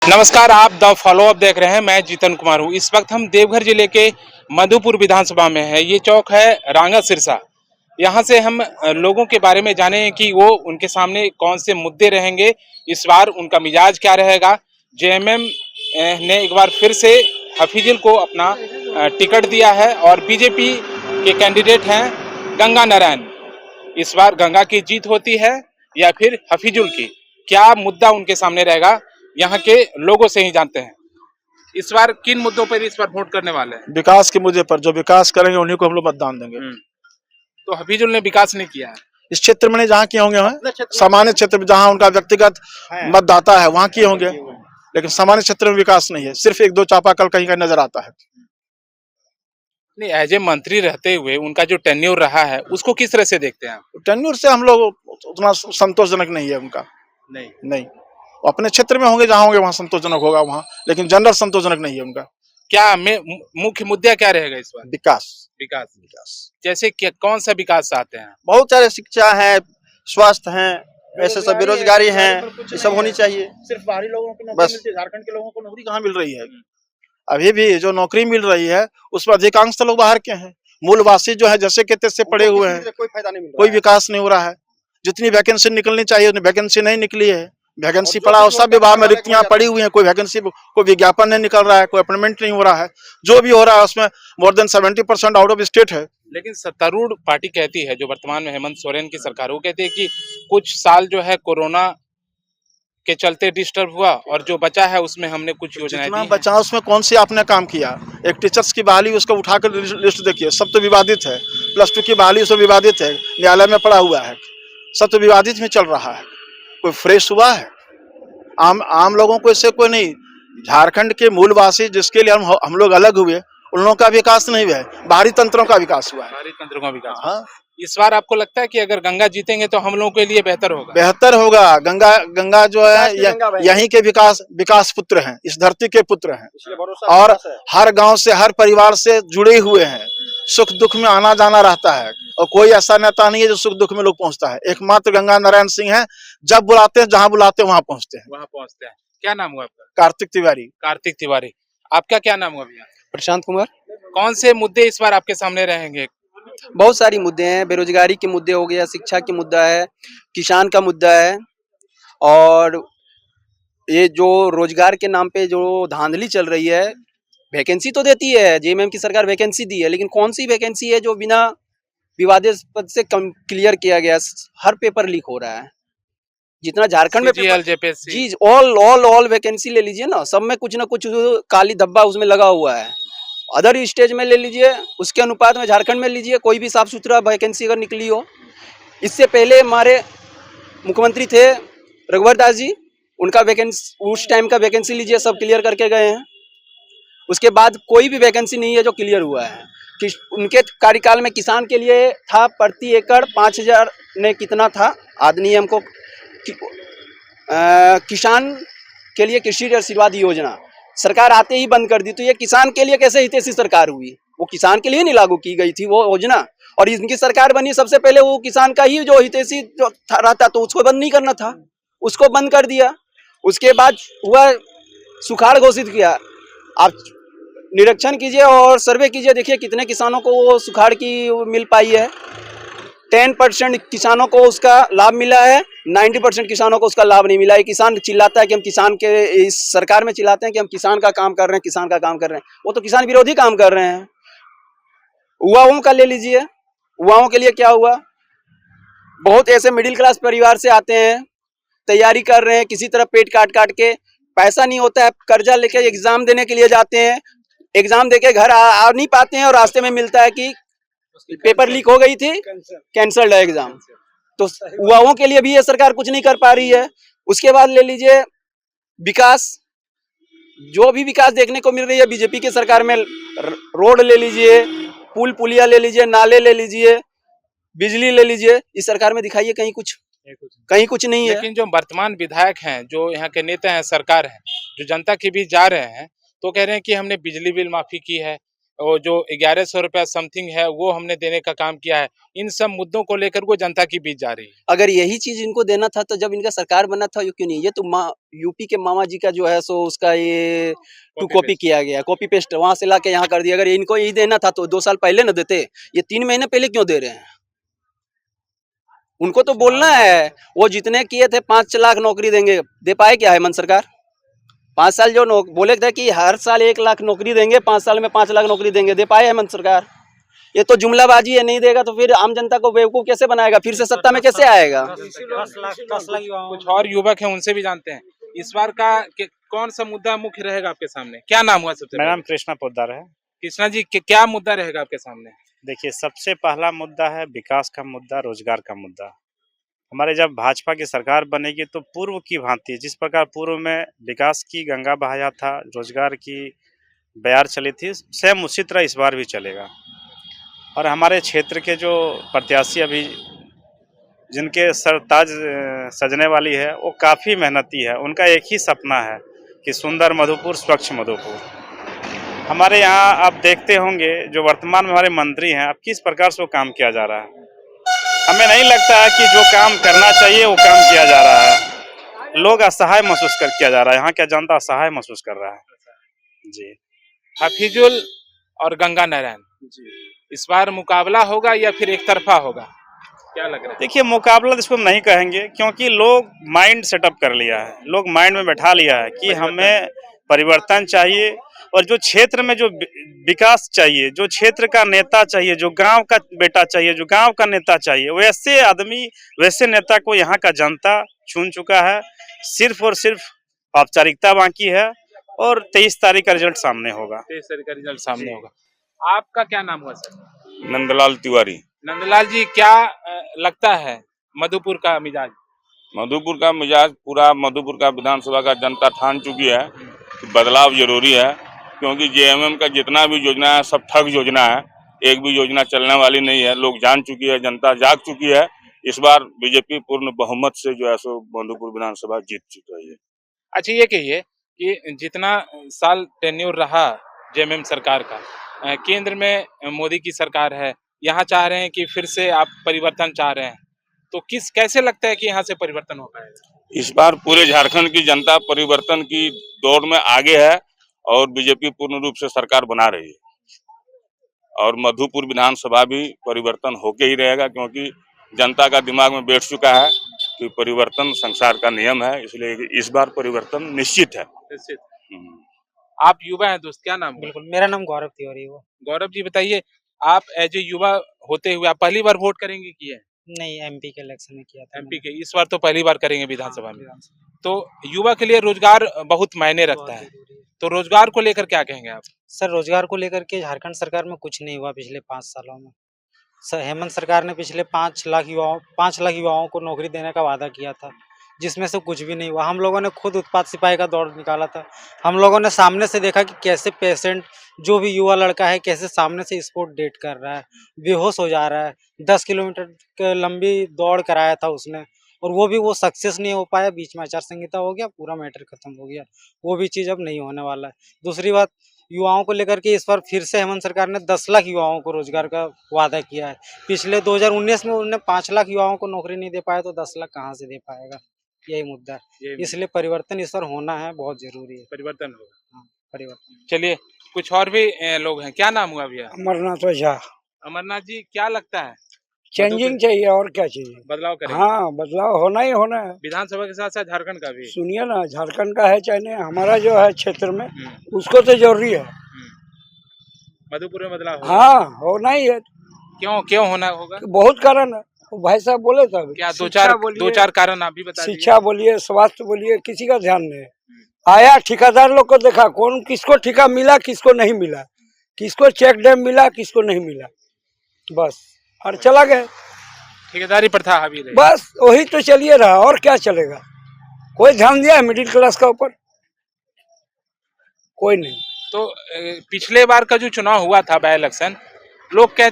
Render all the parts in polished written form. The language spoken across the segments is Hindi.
नमस्कार, आप द फॉलो अप देख रहे हैं। मैं जीतन कुमार हूं। इस वक्त हम देवघर जिले के मधुपुर विधानसभा में हैं। ये चौक है रांगा सिरसा। यहाँ से हम लोगों के बारे में जाने कि वो उनके सामने कौन से मुद्दे रहेंगे, इस बार उनका मिजाज क्या रहेगा। जेएमएम ने एक बार फिर से हफीजुल को अपना टिकट दिया है और बीजेपी के कैंडिडेट हैं गंगा नारायण। इस बार गंगा की जीत होती है या फिर हफीजुल की, क्या मुद्दा उनके सामने रहेगा, यहाँ के लोगों से ही जानते हैं। इस बार किन मुद्दों पर इस बार वोट करने वाले हैं? विकास के मुद्दे पर, जो विकास करेंगे उन्हीं को हम लोग मतदान देंगे। तो हफीजुल ने विकास नहीं किया है। इस क्षेत्र में नहीं, जहाँ किए होंगे सामान्य क्षेत्र में, जहाँ उनका व्यक्तिगत मतदाता है वहाँ किए होंगे, लेकिन सामान्य क्षेत्र में विकास नहीं है। सिर्फ एक दो चापाकल कहीं का नजर आता है। नहीं, एज ए मंत्री रहते हुए उनका जो टेन्योर रहा है उसको किस तरह से देखते हैं आप? टेन्योर से हम लोग उतना संतोषजनक नहीं है उनका। नहीं, अपने क्षेत्र में होंगे, जहाँ होंगे वहाँ संतोषजनक होगा वहाँ, लेकिन जनरल संतोषजनक नहीं है उनका। क्या मुख्य मुद्दा क्या रहेगा इस बार? विकास। विकास जैसे कौन सा विकास चाहते हैं? बहुत सारे शिक्षा है, स्वास्थ्य है, ऐसे सब बेरोजगारी है, ये सब होनी चाहिए। सिर्फ बाहरी लोगों को नौकरी मिलती है, झारखंड के लोगों को नौकरी कहाँ मिल रही है? अभी भी जो नौकरी मिल रही है उसमें अधिकांश तो लोग बाहर के हैं। मूलवासी जो है जैसे के तैसे पड़े हुए हैं, कोई फायदा नहीं मिल रहा, कोई विकास नहीं हो रहा है। जितनी वैकेंसी निकलनी चाहिए उतनी वैकेंसी नहीं निकली है। वैकेंसी पड़ा और सब विभाग में रिक्तियां पड़ी हुई हैं, कोई वैकेंसी, कोई विज्ञापन नहीं निकल रहा है, कोई अपॉइंटमेंट नहीं हो रहा है। जो भी हो रहा है उसमें more than 70% out of state है। लेकिन सत्तारूढ़ पार्टी कहती है, जो वर्तमान में हेमंत सोरेन की सरकार, वो कहती है कि कुछ साल जो है कोरोना के चलते डिस्टर्ब हुआ और जो बचा है उसमें हमने कुछ योजनाएं दी हैं। बचा उसमें कौन सी आपने काम किया? एक टीचर्स की बहाली, उसको उठाकर लिस्ट देखिए, सब तो विवादित है। +2 की बहाली उसमें विवादित है, न्यायालय में पड़ा हुआ है, सब तो विवादित में चल रहा है। कोई फ्रेश हुआ है? आम लोगों को इससे कोई नहीं। झारखंड के मूलवासी जिसके लिए हम लोग अलग हुए, उन लोगों का विकास नहीं हुआ है, बाहरी तंत्रों का विकास हुआ है। बाहरी तंत्रों का विकास। हाँ, इस बार आपको लगता है कि अगर गंगा जीतेंगे तो हम लोगों के लिए बेहतर होगा? बेहतर होगा। गंगा जो है यहीं के विकास पुत्र हैं, इस धरती के पुत्र हैं, और हर गांव से, हर परिवार से जुड़े हुए हैं। सुख दुख में आना जाना रहता है और कोई ऐसा नेता नहीं है जो सुख दुख में लोग पहुंचता है। एकमात्र गंगा नारायण सिंह है, जब बुलाते हैं, जहां बुलाते हैं वहां पहुंचते हैं। क्या नाम हुआ आपका? कार्तिक तिवारी। आपका क्या नाम हुआ भैया? प्रशांत कुमार। कौन से मुद्दे इस बार आपके सामने रहेंगे? बहुत सारी मुद्दे हैं, बेरोजगारी के मुद्दे हो गया, शिक्षा के मुद्दा है, किसान का मुद्दा है, और ये जो रोजगार के नाम पे जो धांधली चल रही है। वैकेंसी तो देती है, जेएमएम की सरकार वैकेंसी दी है, लेकिन कौन सी वैकेंसी है जो बिना विवादास्पद से क्लियर किया गया? हर पेपर लीक हो रहा है। जितना झारखंड में जी, ऑल वैकेंसी ले लीजिए ना, सब में कुछ ना कुछ काली धब्बा उसमें लगा हुआ है। अदर स्टेज में ले लीजिए, उसके अनुपात में झारखंड में लीजिए, कोई भी साफ सुथरा वैकेंसी अगर निकली हो। इससे पहले हमारे मुख्यमंत्री थे रघुवर दास जी, उनका वैकेंसी, उस टाइम का वैकेंसी लीजिए, सब क्लियर करके गए हैं। उसके बाद कोई भी वैकेंसी नहीं है जो क्लियर हुआ है। कि उनके कार्यकाल में किसान के लिए था प्रति एकड़ 5000 ने कितना था अधिनियम को, किसान के लिए कृषि आशीर्वाद योजना सरकार आते ही बंद कर दी। तो ये किसान के लिए कैसे हितैषी सरकार हुई? वो किसान के लिए नहीं लागू की गई थी वो योजना, और इनकी सरकार बनी सबसे पहले वो किसान का ही जो हितैषी जो रहता, तो उसको बंद नहीं करना था, उसको बंद कर दिया। उसके बाद हुआ सुखाड़ घोषित किया। आप निरीक्षण कीजिए और सर्वे कीजिए, देखिए कितने किसानों को वो सुखाड़ की मिल पाई है। 10% किसानों को उसका लाभ मिला है, 90% किसानों को उसका लाभ नहीं मिला है। किसान चिल्लाता है कि हम किसान के, इस सरकार में चिल्लाते हैं कि हम किसान का काम कर रहे हैं, किसान का काम कर रहे हैं। वो तो किसान विरोधी काम कर रहे हैं। युवाओं का ले लीजिए, युवाओं के लिए क्या हुआ? बहुत ऐसे मिडिल क्लास परिवार से आते हैं, तैयारी कर रहे हैं, किसी तरह पेट काट काट के, पैसा नहीं होता है, कर्जा लेके एग्जाम देने के लिए जाते हैं, एग्जाम देके घर आ नहीं पाते हैं, और रास्ते में मिलता है कि पेपर लीक हो गई थी, कैंसल्ड है एग्जाम। तो युवाओं के लिए भी ये सरकार कुछ नहीं कर पा रही है। उसके बाद ले लीजिए विकास, जो भी विकास देखने को मिल रही है बीजेपी की सरकार में, रोड ले लीजिए, पुल पुलिया ले लीजिए, नाले ले लीजिए, बिजली ले लीजिए, इस सरकार में दिखाइए कहीं कुछ नहीं है। लेकिन जो वर्तमान विधायक हैं, जो यहाँ के नेता हैं, सरकार है, जो जनता के बीच जा रहे हैं, तो कह रहे हैं कि हमने बिजली बिल माफी की है, वो जो 1100 रुपया समथिंग है वो हमने देने का काम किया है। इन सब मुद्दों को लेकर वो जनता के बीच जा रही है। अगर यही चीज इनको देना था तो जब इनका सरकार बना था ये क्यों नहीं? ये तो यूपी के मामा जी का जो है सो उसका ये कॉपी किया गया, कॉपी पेस्ट वहां से लाके यहाँ कर दिया। अगर इनको यही देना था तो 2 साल पहले न देते, ये 3 महीने पहले क्यों दे रहे हैं? उनको तो बोलना है, वो जितने किए थे 5 लाख नौकरी देंगे, दे पाए क्या हेमंत सरकार? 5 साल जो बोले थे कि हर साल 1 लाख नौकरी देंगे, 5 साल में 5 लाख नौकरी देंगे, दे पाए हेमंत सरकार? ये तो जुमलाबाजी है, नहीं देगा तो फिर आम जनता को बेवकूफ कैसे बनाएगा? फिर से सत्ता में कैसे आएगा? 10 लाख कुछ और युवक हैं, उनसे भी जानते हैं इस बार का कौन सा मुद्दा मुख्य रहेगा आपके सामने। क्या नाम हुआ सबसे? मेरा नाम कृष्णा पोद्दार है। कृष्णा जी, क्या मुद्दा रहेगा आपके सामने? देखिए, सबसे पहला मुद्दा है विकास का मुद्दा, रोजगार का मुद्दा। हमारे जब भाजपा की सरकार बनेगी तो पूर्व की भांति जिस प्रकार पूर्व में विकास की गंगा बहाया था, रोजगार की बयार चली थी, सेम उसी तरह इस बार भी चलेगा। और हमारे क्षेत्र के जो प्रत्याशी अभी जिनके सरताज सजने वाली है वो काफ़ी मेहनती है। उनका एक ही सपना है कि सुंदर मधुपुर, स्वच्छ मधुपुर। हमारे यहाँ आप देखते होंगे जो वर्तमान में हमारे मंत्री हैं, अब किस प्रकार से वो काम किया जा रहा है। हमें नहीं लगता है कि जो काम करना चाहिए वो काम किया जा रहा है। लोग असहाय महसूस किया जा रहा है, यहाँ क्या जनता असहाय महसूस कर रहा है जी। हफीजुल और गंगा नारायण, इस बार मुकाबला होगा या फिर एक तरफा होगा, क्या लग रहा है? देखिए, मुकाबला इसको नहीं कहेंगे क्योंकि लोग माइंड सेटअप कर लिया है, लोग माइंड में बैठा लिया है कि हमें परिवर्तन चाहिए और जो क्षेत्र में जो विकास चाहिए, जो क्षेत्र का नेता चाहिए, जो गांव का बेटा चाहिए, जो गांव का नेता चाहिए, वैसे आदमी, वैसे नेता को यहाँ का जनता चुन चुका है। सिर्फ और सिर्फ औपचारिकता बाकी है और 23 तारीख का रिजल्ट सामने होगा। 23 तारीख का रिजल्ट सामने होगा। आपका क्या नाम हुआ सर? नंदलाल तिवारी। नंदलाल जी, क्या लगता है मधुपुर का मिजाज? मधुपुर का मिजाज, पूरा मधुपुर का विधानसभा का जनता ठान चुकी है कि बदलाव जरूरी है, क्योंकि जेएमएम का जितना भी योजना है सब ठग योजना है। एक भी योजना चलने वाली नहीं है। लोग जान चुकी है, जनता जाग चुकी है। इस बार बीजेपी पूर्ण बहुमत से जो है सो मधुपुर विधानसभा जीत चुकी है। अच्छा, ये कहिए कि जितना साल टेन्योर रहा जेएमएम सरकार का, केंद्र में मोदी की सरकार है, यहाँ चाह रहे हैं कि फिर से आप परिवर्तन चाह रहे हैं, तो कैसे लगता है कि यहाँ से परिवर्तन हो पाएगा? इस बार पूरे झारखंड की जनता परिवर्तन की दौड़ में आगे है और बीजेपी पूर्ण रूप से सरकार बना रही है और मधुपुर विधानसभा भी परिवर्तन होके ही रहेगा, क्योंकि जनता का दिमाग में बैठ चुका है कि परिवर्तन संसार का नियम है, इसलिए इस बार परिवर्तन निश्चित है। निश्चित। आप युवा हैं दोस्त, क्या नाम? बिल्कुल, मेरा नाम गौरव तिवारी है। गौरव जी, बताइए, आप एज ए युवा होते हुए आप पहली बार वोट करेंगे कि है? नहीं, एमपी के इलेक्शन में किया था। एमपी के इस बार तो पहली बार करेंगे विधानसभा में। तो युवा के लिए रोजगार बहुत मायने रखता है, तो रोजगार को लेकर क्या कहेंगे आप? सर, रोजगार को लेकर के झारखंड सरकार में कुछ नहीं हुआ पिछले 5 सालों में। सर, हेमंत सरकार ने पिछले 5 लाख युवाओं को नौकरी देने का वादा किया था, जिसमें से कुछ भी नहीं हुआ। हम लोगों ने खुद उत्पाद सिपाही का दौड़ निकाला था। हम लोगों ने सामने से देखा कि कैसे पेशेंट, जो भी युवा लड़का है, कैसे सामने से स्पॉट डेट कर रहा है, बेहोश हो जा रहा है। 10 किलोमीटर लंबी दौड़ कराया था उसने, और वो सक्सेस नहीं हो पाया। बीच में आचार संहिता हो गया, पूरा मैटर खत्म हो गया। वो भी चीज़ अब नहीं होने वाला है। दूसरी बात, युवाओं को लेकर के इस बार फिर से हेमंत सरकार ने 10 लाख युवाओं को रोजगार का वादा किया है। पिछले 2019 में उन्होंने 5 लाख युवाओं को नौकरी नहीं दे पाया, तो 10 लाख कहाँ से दे पाएगा? यही मुद्दा है। इसलिए परिवर्तन इस बार होना है, बहुत जरूरी है। परिवर्तन होगा। हाँ, परिवर्तन। चलिए, कुछ और भी लोग हैं। क्या नाम हुआ भैया? अमरनाथ झा। अमरनाथ जी, क्या लगता है चेंजिंग चाहिए और क्या चाहिए? बदलाव करेंगे? हाँ, बदलाव होना ही होना है। विधानसभा के साथ साथ झारखंड का भी। सुनिए ना, झारखंड का है चाहे नहीं, हमारा जो है क्षेत्र में उसको तो जरूरी है। मधुपुर में बदलाव होगा? हाँ, होना ही है। क्यों होना होगा? बहुत कारण है, भाई साहब बोले था। क्या दो चार कारण आप भी बता दीजिए। शिक्षा बोलिए, स्वास्थ्य बोलिए, किसी का ध्यान नहीं। आया ठेकेदार लोग को देखा, कौन किसको ठेका मिला, किसको नहीं मिला, किसको चेक डैम मिला, किसको नहीं मिला, बस, और चला गए। ठेकेदारी प्रथा हावी रही। बस वही तो चलिए रहा, और क्या चलेगा? कोई ध्यान दिया है मिडिल क्लास का ऊपर? कोई नहीं। तो पिछले बार का जो चुनाव हुआ था, बाय इलेक्शन, लोग कह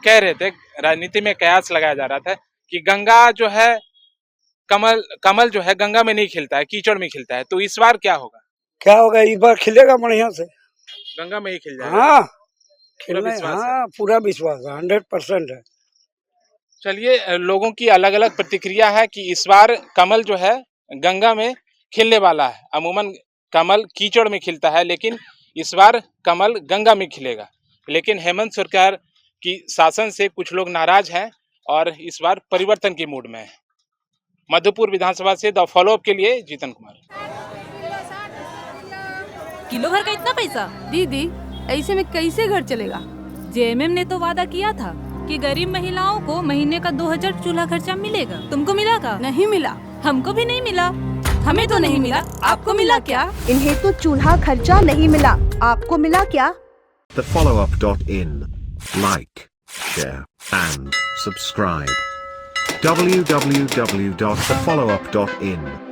रहे थे, राजनीति में कयास लगाया जा रहा था कि गंगा जो है, कमल जो है गंगा में नहीं खिलता है, कीचड़ में खिलता है। तो इस बार क्या होगा? क्या होगा? इस बार खिलेगा बढ़िया से, गंगा में ही खिल जाएगा। हाँ, खेलने विश्वास है। हाँ पूरा विश्वास है 100% है। चलिए लोगों की अलग अलग प्रतिक्रिया है कि इस बार कमल जो है गंगा में खिलने वाला है। अमूमन कमल कीचड़ में खिलता है, लेकिन इस बार कमल गंगा में खिलेगा। लेकिन हेमंत सरकार की शासन से कुछ लोग नाराज हैं और इस बार परिवर्तन के मूड में है। मधुपुर विधानसभा से द फॉलोअप के लिए जीतन कुमार। किलो भर का इतना पैसा? दीदी ऐसे में कैसे घर चलेगा? जेएमएम ने तो वादा किया था कि गरीब महिलाओं को महीने का 2000 चूल्हा खर्चा मिलेगा। तुमको मिला का? नहीं मिला। हमको भी नहीं मिला। हमें तो नहीं मिला, आपको मिला क्या? इन्हें तो चूल्हा खर्चा नहीं मिला, आपको मिला क्या? thefollowup.in. Like, share, and subscribe. www.thefollowup.in